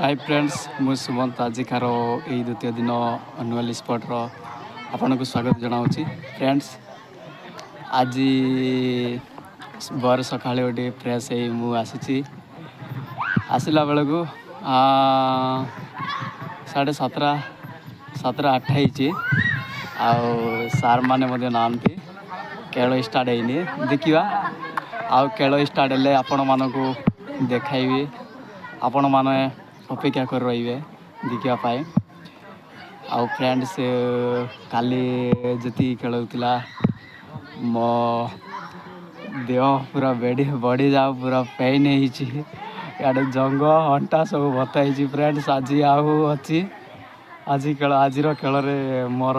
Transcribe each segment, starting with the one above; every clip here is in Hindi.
हाय फ्रेंड्स मु सुमंत आजिकार यही द्वितीय दिन अनुअल स्पोर्टर आपन को स्वागत जनावि फ्रेंड्स। आज बर सका गोटे फ्रेश हो आसला बेलू 7:30 सार मैंने ना खेल स्टार्ट है देखा आउ खेल स्टार्ट है आपण मानक देखाइबी आपण माने अपेक्षा कर रही देखापी आउ फ्रेंड्स काली जी खेल होता मो देह पूरा बड़ी जाओ पूरा पेन होड़े जंग अंटा सब बताई फ्रेंड्स। आज अच्छी आज खेल आज खेल मोर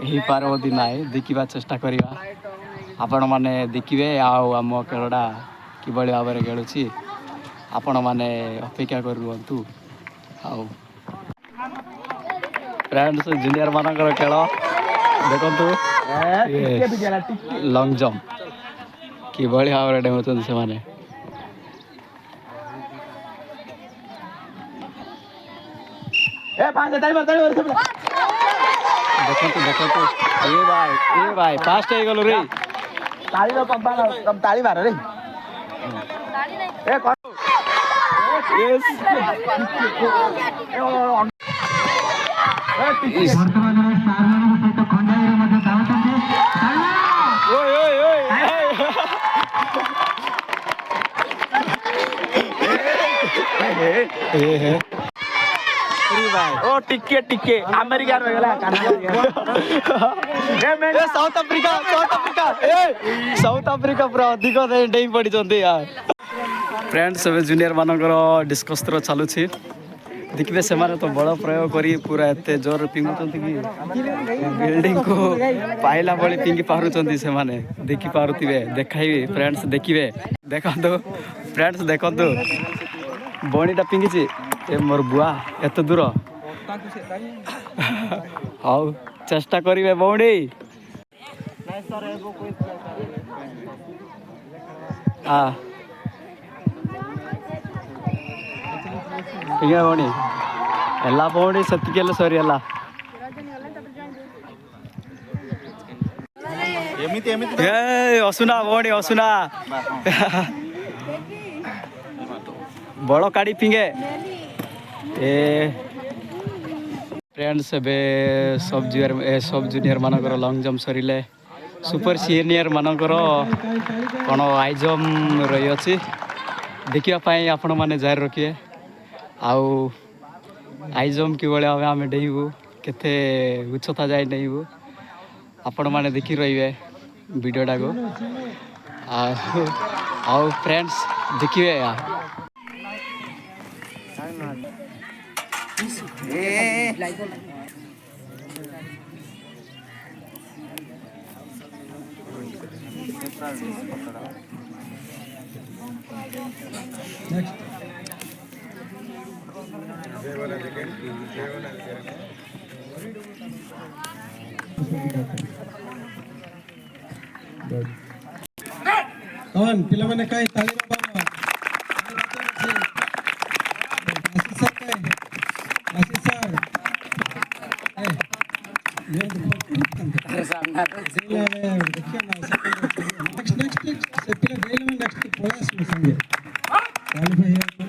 हो पार बोधी ना देखा चेष्टा करवा आपण मैंने देखिए आम खेलटा कि भाव में खेलुची आपण मैंने अपेक्षा करूँ। आउ फ्रेंड्स जूनियर मानकर खेल देखु लंग जंप कि भाव में डेमुंट से माने देखु देखु ए भाई फास्ट हो गलु रे ताली मार रे ओ टिके टिके अमेरिका रे गेला साउथ अफ्रीका पूरा अधिक डेई पड़ी यार। फ्रेंड्स अब जूनियर मानकर डिस्कस तो चलुँ देखिए से माने तो बड़ प्रयोग करी पूरा एत जोर पिंगुंट कि बिल्डिंग को पाइला बड़ी पिंगी पारुंट से माने देखी पारुथिबे देखाइबे फ्रेंड्स देखिए देखो फ्रेंड्स देखो बणीटा पिंगी ए मोर बुआ एत दूर हाउ चेष्टा करिवे बौड़ी हाँ पिंगा बौड़ी ಎಲ್ಲ ಬೌಂಡಿ ಸತ್ತಿಗೆಲ್ಲ ಸರಿ ಅಲ್ಲ ଅସୁନା ବୌଡ଼ି ଅସୁନା ବଡ଼ କାଢ଼ି ପିଙ୍ଗେ ए फ्रेंड्स सब जूनियर मानकर लंग जंप सरिले सुपर सीनियर मानकर कौन हाई जंप रही अच्छी देखापी आपण मैंने जारी रखिए आउ हाई जंप कि भाव आम डेबू केते उच्चता जाए डेबू आपण मैंने देखी रही वीडियोटा को आउ फ्रेंड्स देखिए कौन पिला मैंने कहीं ताली बाबा आशीष सर नेक्स्ट से पिला गए में नेक्स्ट प्रयास में संगे ताली भाई नेक्स्ट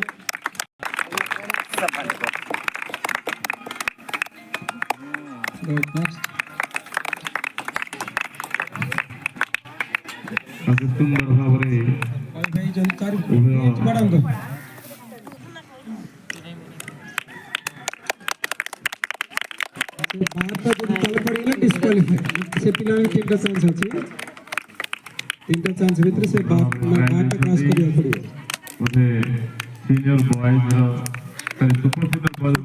सुंदर भाव भाई जानकारी बड़ांगो भारत जो तल पड़ेगा डिस्क्वालीफाई से पिला में तीन चांस अछि तीन चांस भीतर से बात क्रॉस करिया पड़ियो ओते senior boys super senior boys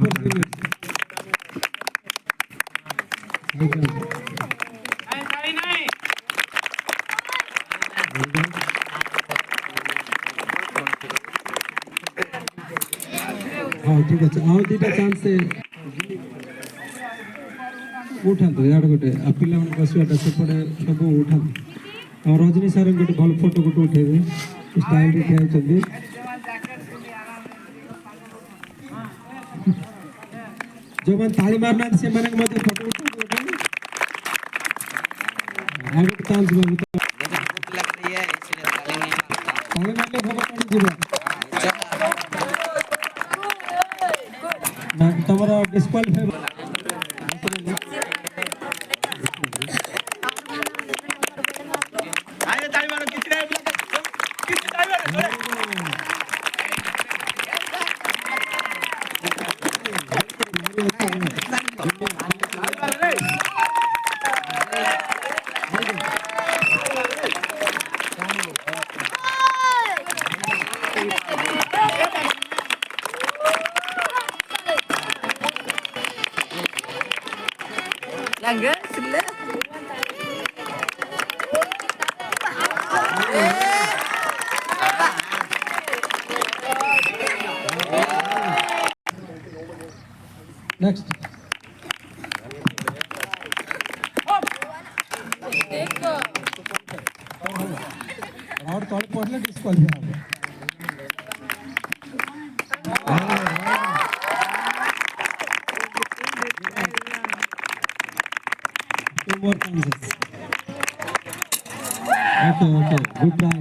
हाँ ठीक है आउ दीटा चांस से उठाते यार गोटे पिला मन बसवाटा सेपटे सब उठाते और रजनी सर गोटे भल फोटो गोटे उठेबे स्टाइल रे ठिया चंदी जो मैंने ताली मारना से मैंने मध्य फोटो उठा आगे चांस में लग रही है इसलिए ताली नहीं मारता ताली मारने फोटो कौन जीवा ना तुम्हारा डिस्क्वालिफाई आए ताली मारो किसने ताली मारो Langgar sila. नेक्स्ट और तोड़ पड़ले disqualify two more chances okay good try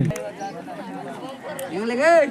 Yung lagi.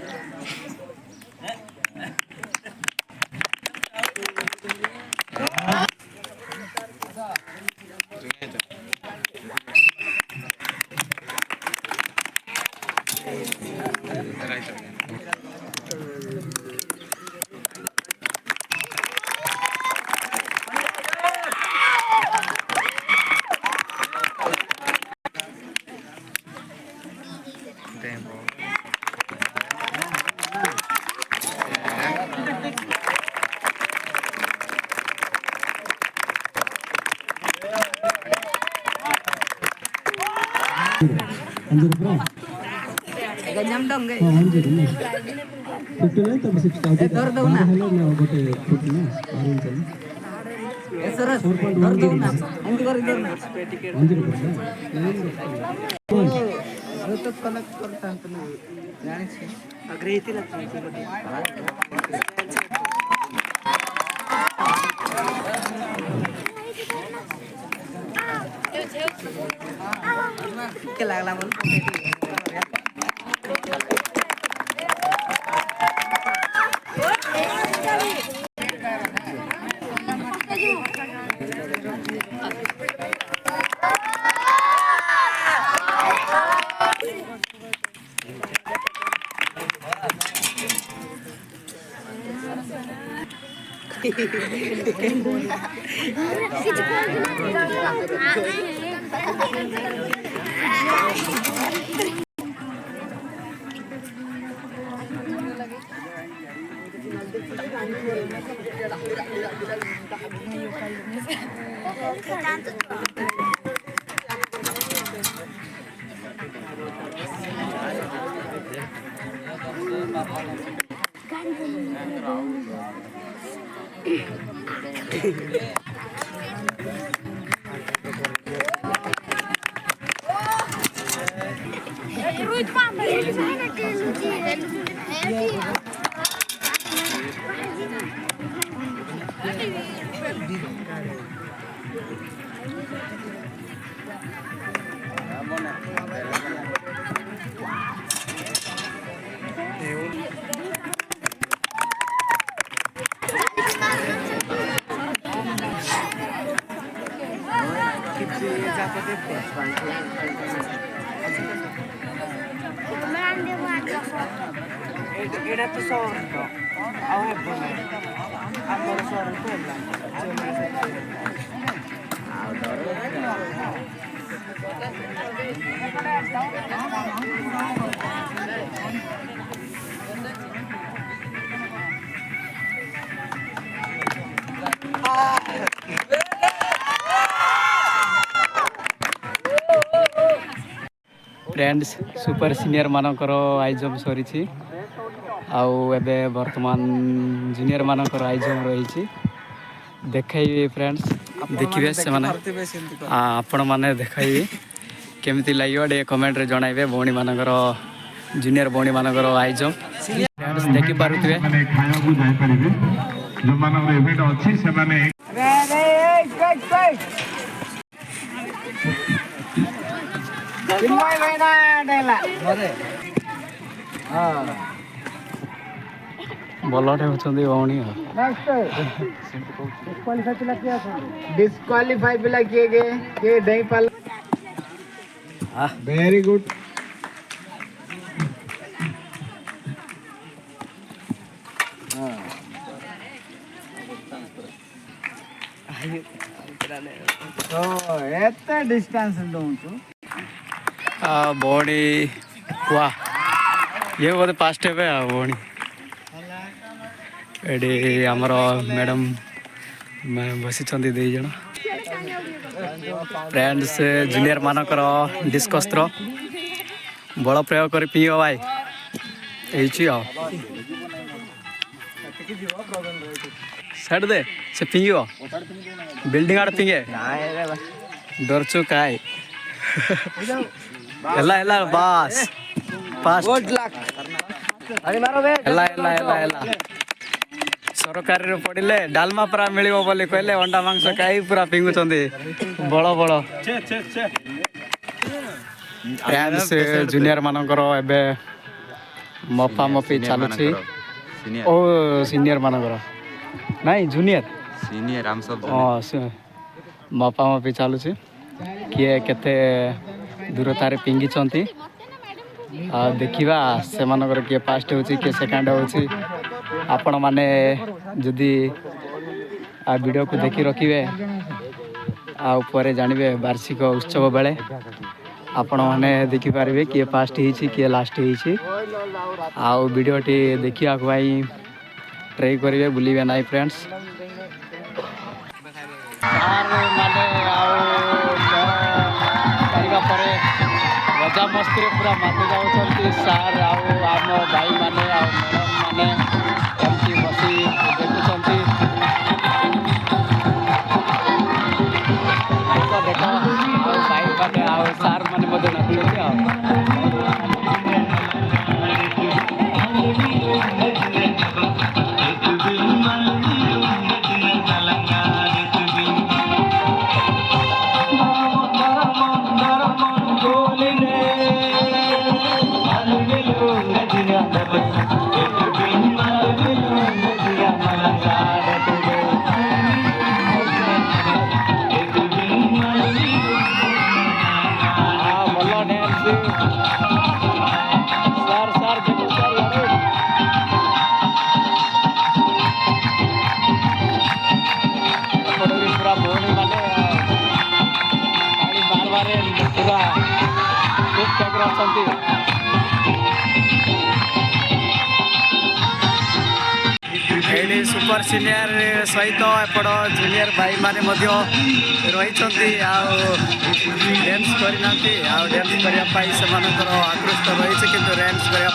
Anjar bro Ganyan dong guys. Anjar नहीं 59 तब 6 आउट दौड़ ना. हेलो ना गोटे फुट ना ऑरेंज चल Surat. 4.1 Dor na. Hindi ko rin dor na. Anjar bro Bluetooth connect करता हूँ ना. जाने से. अग्रहित लगता है क्या लागला बोल Era tu sordo. Au è buono. Allora sordo quella. Friends super senior मानकर आइजम सरी आउ एबे वर्तमान जूनियर मानकर आइजम रही देखी फ्रेंड्स देखिए से माने आपण माने देखी केमती लगे टे कमेंट रे जणाइबे भौणी मानकर जूनियर भौणी मानकर आइजम फ्रेंड्स देखि पारुथिबे खाया को जाय परिबे ଯୋଉମାନଙ୍କର ଇଭେଣ୍ଟ ଅଛି ସେମାନେ ଭଲଟେ ହେଉଛନ୍ତି ଭଉଣୀ ଆଉ डिस्क्वालीफाई पिला किए गए के नहीं पाला वेरी गुड तो एते डिस्टेंस उंटु ଭଉଣୀ वा ये बोधे फास्ट हे भौणी एडी आमर मैडम बसी दुई जन फ्रेंड्स जूनियर मानकर डिस्कस थ्रो बड़ प्रयोग कर पी भाई साइड दे से पिंग बिल्डिंग आड़ पिंगे डरचु काय एला एला बस पास एला एला एला एला सरकारी रे पड़िले डालमा पूरा मिलिबो बोली कहले अंडा मांस खाई पूरा पिंगुचंदी बड़ बड़ फ्रेंड्स जूनियर मानकर एबे मफा मफी चालुची ओ सीनियर मानकर नहीं जूनियर सीनियर हम सब मफा मफी चालुची किए केते दूरतार पिंगिचंती देखा से मानकर किए फास्ट होची किए सेकंड होची आपण माने जदि वीडियो को देखी रखिए आउे जानवे वार्षिक उत्सव बेले आपण माने देखि पारिबे किए फास्ट होची किए लास्ट होची आउ वीडियोटी देखिया भाई ट्राई करिवे बुलिबे नाइ फ्रेंड्स मजा मस्ती पूरा माति जाऊँगी सार आम भाई मैंने मैडम मैंने एमती बसी देखुं देख भाई मैंने सार मैंने नाचुच्च ये सुपर सीनियर सहित एपट जूनियर भाई माने रही डांस करना डांस करने आकृष्ट रही कि डांस करने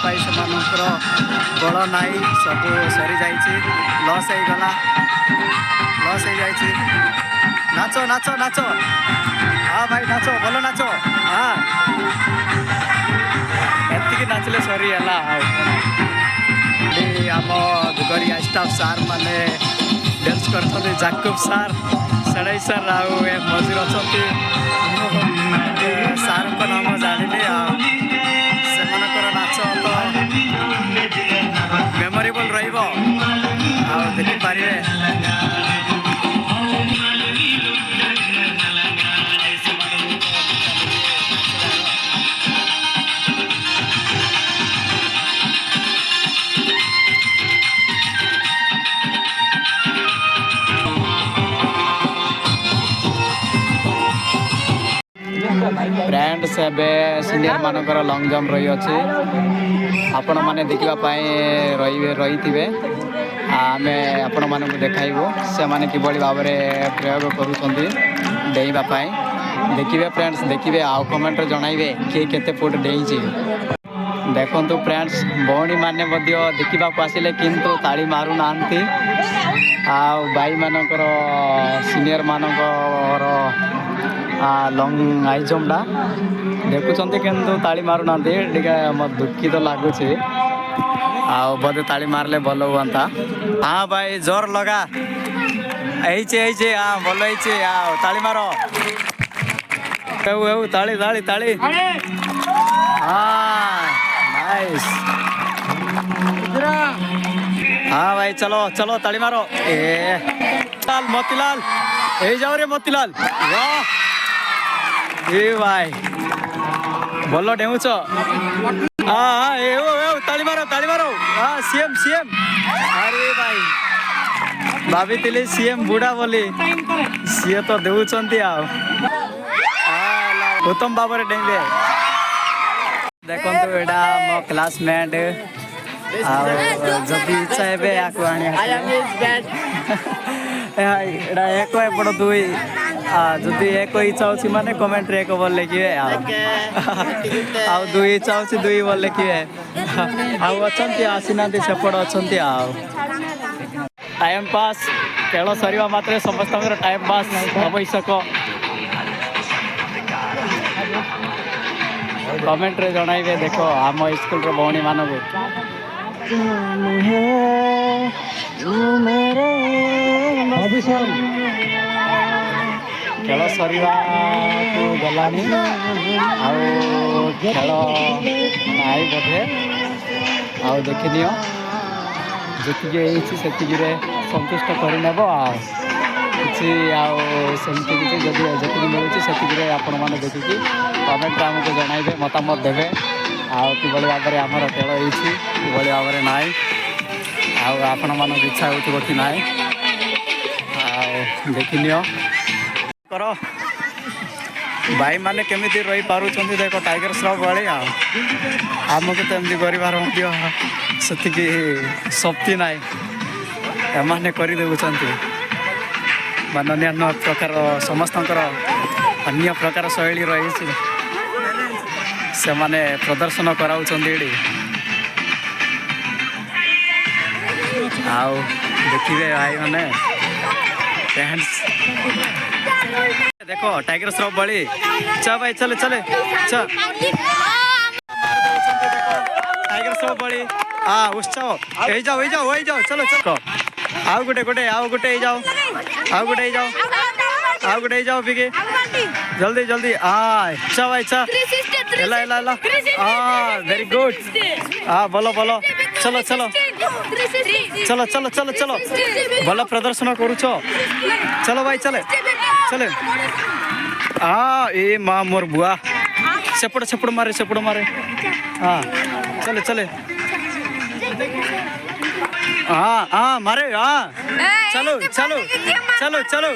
बल ना सब सरी जा लस हो गला लस हो जाए नाच नाच नाच हाँ भाई नाच भल नाच हाँ एति नाचले सरी है आम दुगरिया स्टाफ सार माने डांस करते जाकुब सार सेड़ई सार आउ मजूर अच्छा सार नाम जानी से नाच तो मेमोरेबल रखिपारे फ्रेंड्स एबे सीनियर मानकर लॉन्ग जंप रही अच्छे आपण मैंने देखापी रही थे आम आपण मानक देखाइबू से मैंने कि भाव में प्रयोग करुँच डेईवाई देखिए फ्रेंड्स देखिए आउ कमेंट जनइबे किए केते फुट डेईची देखु फ्रेंड्स भौणी मैंने देखा आसिले किंतु ताली मारू ना भाई मानकर सीनियर मानकर लंग हाई जंपटा देखुं किंतु ताली मारू ना मत दुखित लगुच बोधे ताली मारले भल हुआ हाँ भाई जोर लगा ऐसे हाँ भल ହେଇଛି आओ ताली मारो ताली ताली ताली हाँ नाइस हाँ भाई चलो चलो ताली मारो लाल मोतीलाल ए जाओ रे मोतीलाल वाह ए भाई बोलो डेमुच हाँ ए ताली मारो हाँ सीएम सीएम अरे भाई भाभी सीएम बुढ़ा बोली सी तो देउछंती आ उत्तम बाबर डेंगे देखो एटा मो क्लासमेट जदि इच्छा है आको आने एटा एक एपट दुई जदि एक इच्छा होची माने कमेंट रे एक बोल लिखिए आ दुई इच्छा होची दुई बोल लिखिए आ अछंती आसीनांती सेपट अछंती आ टाइम पास खेल सरिवा मात्रे समस्त टाइम पास आवश्यक कमेंट रे जणाइबे देखो आम स्कूल रो भौणी मानक खेल सरिवा को गलानी आउ खेल नाई बोधे आउ देखिनियो जी से संतुष्ट करने किसी आमती किसी जी मिलूँ से आपण मैंने देखिकी कमेंट आमको जनइबे मतामत देवे आउ कि भाव में आमर खेल होती भाव में ना आपण मान इच्छा हो कि ना देखनी कर भाई मैंने केमी रही पार्छ देख टाइगर श्रॉफ भाई आमको तो एमती कर शक्ति ना एमाने करदेउछंती माननीय प्रकार समस्त अन्य प्रकार शैली रही से माने प्रदर्शन कराउछंती आउ देखिए भाई मैंने देखो टाइगर श्रॉफ बड़ी चा भाई चले चले चा टाइगर श्रॉफ बड़ी हाँ उत्सव यही जाओ चलो चलो आउ गोटे गोटे आउ गोटे जाओ आउ गोटे जाओ आउ गोटे जाओ बिके जल्दी जल्दी हाँ अच्छा भाई अच्छा एला एला एला हाँ वेरी गुड हाँ बोलो बोलो चलो चलो चलो चलो चलो चलो भल प्रदर्शन करुछो चलो भाई चले चले हाँ ए माँ मोर बुआ सेपट सेपट मारे हाँ चले चले हाँ हाँ मारे हाँ चलो चलो चलो चलो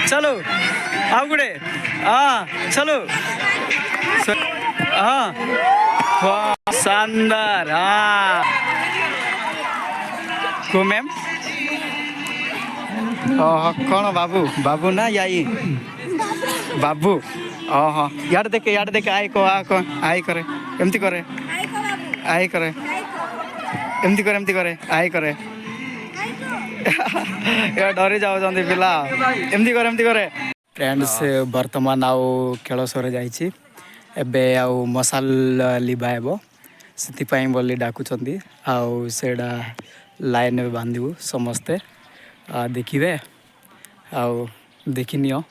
चलो आओ गुड़े हाँ चलो हाँ वाह शानदार हाँ को मैम कौन बाबू बाबू ना याई बाबू हाँ यार देखे आई को आई करे एमती करे आई करे एमती करे आई करे या डरी जाओ पिला एमती करे फ्रेंड्स वर्तमान आउ खेल सर जाइए एबे आउ मसाल लिबा हेबो से बोली डाकुचंती आउ सेडा लाइन में बांधु समस्ते देखिए आउ देखिनियो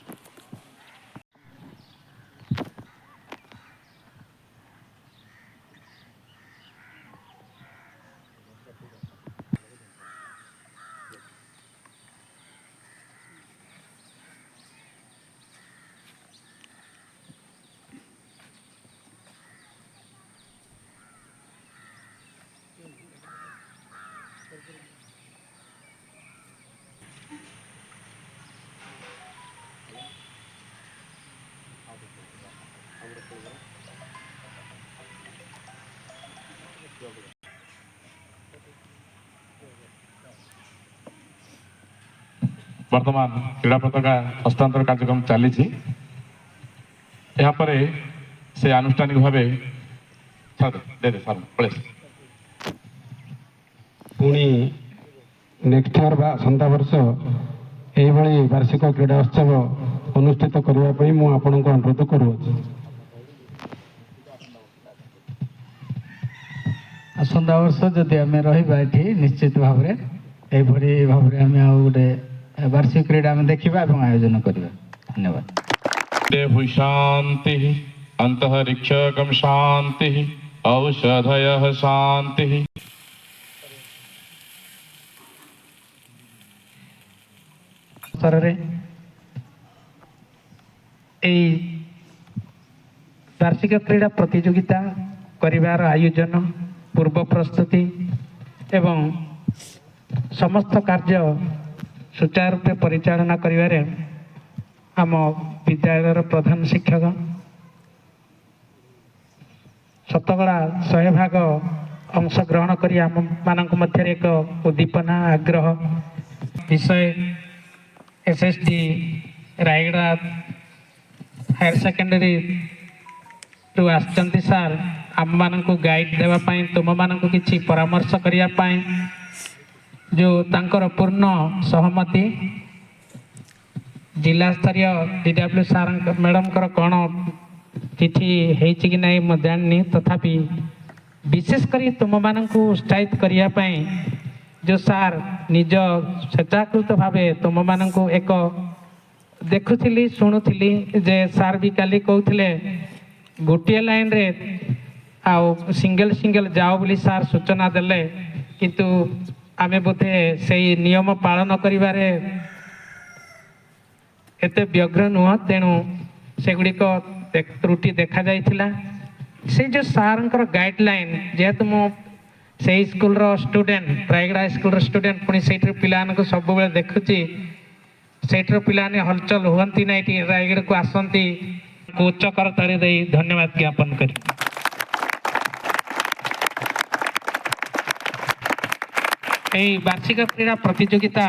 वर्तमान क्रीड़ा पताका हस्तांतर कार्यक्रम चली से आनुष्ठानिक भाव पुणी नेक्स्ट इयर बा आसंता वर्ष यही वार्षिक क्रीड़ा उत्सव अनुष्ठित करने मुझे आपण को अनुरोध करुँच आसंता वर्ष जदि आम रही निश्चित भाव में ଏହିଭଳି ଭାବରେ ଆମେ ଆଉ ଗୋଟେ ବାର୍ଷିକ କ୍ରୀଡ଼ା ଆମେ ଦେଖିବା ଏବଂ ଆୟୋଜନ କରିବା। ଧନ୍ୟବାଦ। देवु शान्तिः अन्तरिक्षकं शान्तिः औषधयः शान्तिः। ଅବସରରେ ଏହି ବାର୍ଷିକ କ୍ରୀଡ଼ା ପ୍ରତିଯୋଗିତା କରିବାର ଆୟୋଜନ ପୂର୍ବ ପ୍ରସ୍ତୁତି ଏବଂ ସମସ୍ତ କାର୍ଯ୍ୟ ସୁଚାରୁ ରୂପେ ପରିଚାଳନା କରିବାରେ ଆମ ବିଦ୍ୟାଳୟର ପ୍ରଧାନ ଶିକ୍ଷକ ଶତକଡ଼ା 100% ଅଂଶଗ୍ରହଣ କରି ଆମମାନଙ୍କ ମଧ୍ୟରେ ଏକ ଉଦ୍ଦୀପନା ଆଗ୍ରହ ବିଷୟ SSD ରାୟଗଡ଼ା ହାୟର ସେକେଣ୍ଡାରୀରୁ ଆସିଛନ୍ତି ସାର୍ ଆମମାନଙ୍କୁ ଗାଇଡ଼ ଦେବା ପାଇଁ ତୁମମାନଙ୍କୁ କିଛି ପରାମର୍ଶ କରିବା ପାଇଁ ଯେଉଁ ତାଙ୍କର ପୂର୍ଣ୍ଣ ସହମତି ଜିଲ୍ଲା ସ୍ତରୀୟ DW ସାର୍ ମ୍ୟାଡ଼ାମଙ୍କର କ'ଣ ଚିଠି ହେଇଛି କି ନାହିଁ ମୁଁ ଜାଣିନି ତଥାପି ବିଶେଷ କରି ତୁମମାନଙ୍କୁ ଉତ୍ସାହିତ କରିବା ପାଇଁ ଯେଉଁ ସାର୍ ନିଜ ସ୍ୱେଚ୍ଛାକୃତ ଭାବେ ତୁମମାନଙ୍କୁ ଏକ ଦେଖୁଥିଲି ଶୁଣୁଥିଲି ଯେ ସାର୍ ବି କାଲି କହୁଥିଲେ ଗୋଟିଏ ଲାଇନ୍ରେ ଆଉ ସିଙ୍ଗଲ ଯାଅ ବୋଲି ସାର୍ ସୂଚନା ଦେଲେ କିନ୍ତୁ ଆମେ ବୋଧେ ସେଇ ନିୟମ ପାଳନ କରିବାରେ ଏତେ ବ୍ୟଗ୍ର ନୁହଁ ତେଣୁ ସେଗୁଡ଼ିକ ତ୍ରୁଟି ଦେଖାଯାଇଥିଲା। ସେ ଯେଉଁ ସାର୍ଙ୍କର ଗାଇଡ଼ଲାଇନ୍ ଯେହେତୁ ମୁଁ ସେଇ ସ୍କୁଲର ଷ୍ଟୁଡେଣ୍ଟ ରାୟଗଡ଼ା ସ୍କୁଲର ଷ୍ଟୁଡେଣ୍ଟ ପୁଣି ସେଇଠିର ପିଲାମାନଙ୍କୁ ସବୁବେଳେ ଦେଖୁଛି ସେଇଠିର ପିଲାମାନେ ହଲଚଲ ହୁଅନ୍ତି ନାହିଁ ଟିକେ ରାୟଗଡ଼ାକୁ ଆସନ୍ତି ଉଚ୍ଚ କରତାଳି ଦେଇ ଧନ୍ୟବାଦ ଜ୍ଞାପନ କରି ଏହି ବାର୍ଷିକ କ୍ରୀଡ଼ା ପ୍ରତିଯୋଗିତା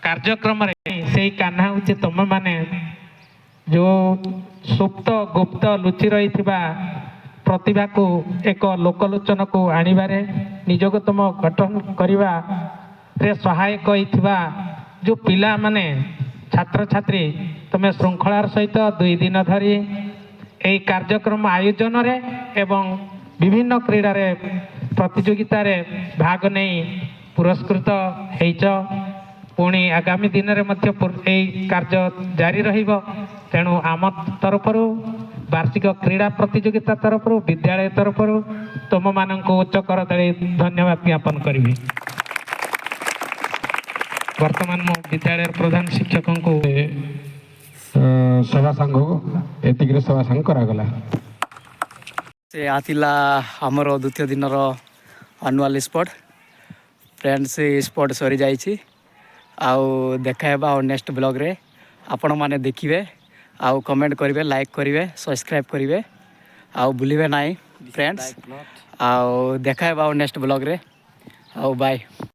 କାର୍ଯ୍ୟକ୍ରମରେ ସେଇ କାହ୍ନା ହେଉଛି ତୁମେମାନେ ଯେଉଁ ସୁପ୍ତ ଗୁପ୍ତ ଲୁଚି ରହିଥିବା ପ୍ରତିଭାକୁ ଏକ ଲୋକଲୋଚନକୁ ଆଣିବାରେ ନିଜକୁ ତୁମ ଗଠନ କରିବାରେ ସହାୟକ ହୋଇଥିବା ଯେଉଁ ପିଲାମାନେ ଛାତ୍ରଛାତ୍ରୀ ତୁମେ ଶୃଙ୍ଖଳାର ସହିତ 2 ଦିନ ଧରି ଏହି କାର୍ଯ୍ୟକ୍ରମ ଆୟୋଜନରେ ଏବଂ ବିଭିନ୍ନ କ୍ରୀଡ଼ାରେ ପ୍ରତିଯୋଗିତାରେ ଭାଗ ନେଇ ପୁରସ୍କୃତ ହେଇଛ ପୁଣି ଆଗାମୀ ଦିନରେ ମଧ୍ୟ ଏହି କାର୍ଯ୍ୟ ଜାରି ରହିବ ତେଣୁ ଆମ ତରଫରୁ ବାର୍ଷିକ କ୍ରୀଡ଼ା ପ୍ରତିଯୋଗିତା ତରଫରୁ ବିଦ୍ୟାଳୟ ତରଫରୁ ତୁମମାନଙ୍କୁ ଉଚ୍ଚ କରତାଳି ଧନ୍ୟବାଦ ଜ୍ଞାପନ କରିବି। ବର୍ତ୍ତମାନ ମୁଁ ବିଦ୍ୟାଳୟର ପ୍ରଧାନ ଶିକ୍ଷକଙ୍କୁ ସଭା ସାଙ୍ଗକୁ ଏତିକିରେ ସଭା ସାଙ୍ଗ କରାଗଲା। ସେ ଆସିଲା ଆମର ଦ୍ୱିତୀୟ ଦିନର ଆନୁଆଲ୍ ସ୍ପୋର୍ଟ ଫ୍ରେଣ୍ଡସ୍ ସ୍ପୋର୍ଟ ସରିଯାଇଛି ଆଉ ଦେଖା ହେବା ଆଉ ନେକ୍ସଟ ବ୍ଲଗ୍ରେ ଆପଣମାନେ ଦେଖିବେ ଆଉ କମେଣ୍ଟ କରିବେ ଲାଇକ୍ କରିବେ ସବସ୍କ୍ରାଇବ୍ କରିବେ ଆଉ ଭୁଲିବେ ନାହିଁ ଫ୍ରେଣ୍ଡସ୍ ଆଉ ଦେଖା ହେବା ଆଉ ନେକ୍ସଟ ବ୍ଲଗ୍ରେ ଆଉ ବାଏ।